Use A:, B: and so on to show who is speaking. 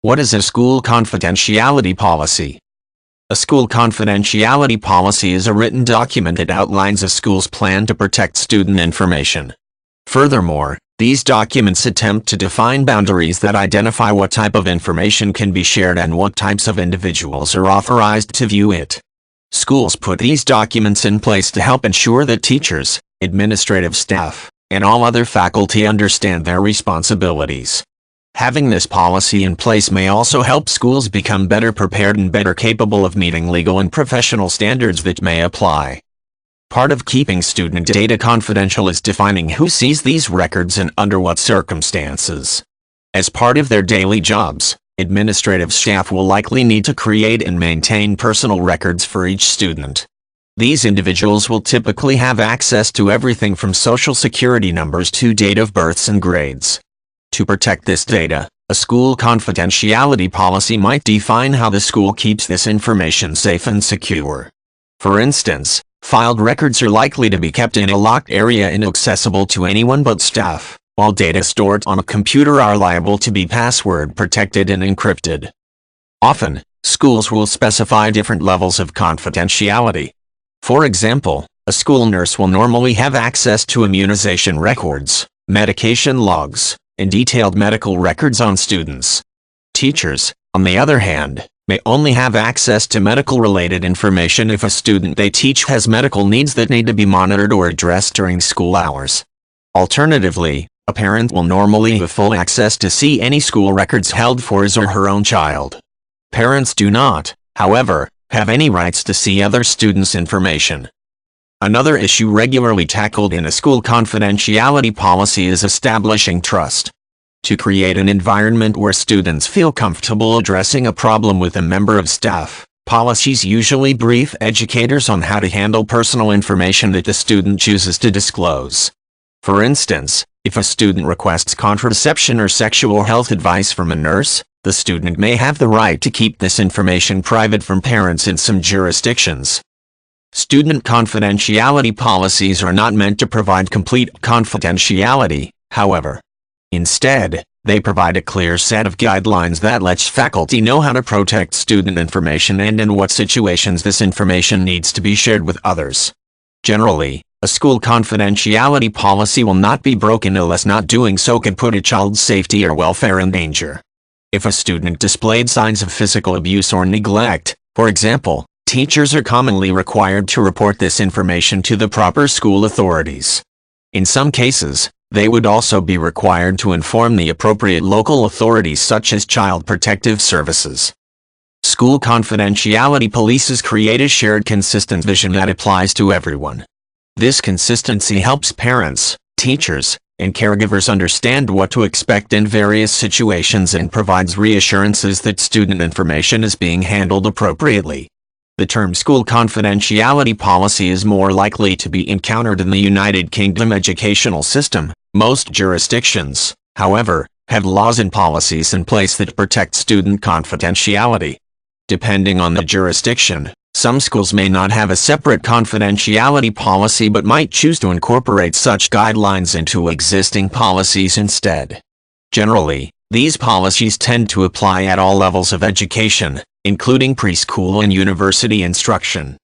A: What is a school confidentiality policy? A school confidentiality policy is a written document that outlines a school's plan to protect student information. Furthermore, these documents attempt to define boundaries that identify what type of information can be shared and what types of individuals are authorized to view it. Schools put these documents in place to help ensure that teachers, administrative staff, and all other faculty understand their responsibilities. Having this policy in place may also help schools become better prepared and better capable of meeting legal and professional standards that may apply. Part of keeping student data confidential is defining who sees these records and under what circumstances. As part of their daily jobs, administrative staff will likely need to create and maintain personal records for each student. These individuals will typically have access to everything from social security numbers to date of births and grades. To protect this data, a school confidentiality policy might define how the school keeps this information safe and secure. For instance, filed records are likely to be kept in a locked area inaccessible to anyone but staff, while data stored on a computer are liable to be password protected and encrypted. Often, schools will specify different levels of confidentiality. For example, a school nurse will normally have access to immunization records, medication logs, and detailed medical records on students. Teachers, on the other hand, may only have access to medical-related information if a student they teach has medical needs that need to be monitored or addressed during school hours. Alternatively, a parent will normally have full access to see any school records held for his or her own child. Parents do not, however, have any rights to see other students' information. Another issue regularly tackled in a school confidentiality policy is establishing trust. To create an environment where students feel comfortable addressing a problem with a member of staff, policies usually brief educators on how to handle personal information that the student chooses to disclose. For instance, if a student requests contraception or sexual health advice from a nurse, the student may have the right to keep this information private from parents in some jurisdictions. Student confidentiality policies are not meant to provide complete confidentiality, however. Instead, they provide a clear set of guidelines that lets faculty know how to protect student information and in what situations this information needs to be shared with others. Generally, a school confidentiality policy will not be broken unless not doing so could put a child's safety or welfare in danger. If a student displayed signs of physical abuse or neglect, for example, teachers are commonly required to report this information to the proper school authorities. In some cases, they would also be required to inform the appropriate local authorities such as Child Protective Services. School confidentiality policies create a shared consistent vision that applies to everyone. This consistency helps parents, teachers, and caregivers understand what to expect in various situations and provides reassurances that student information is being handled appropriately. The term school confidentiality policy is more likely to be encountered in the United Kingdom educational system. Most jurisdictions, however, have laws and policies in place that protect student confidentiality. Depending on the jurisdiction, some schools may not have a separate confidentiality policy but might choose to incorporate such guidelines into existing policies instead. Generally, these policies tend to apply at all levels of education, including preschool and university instruction.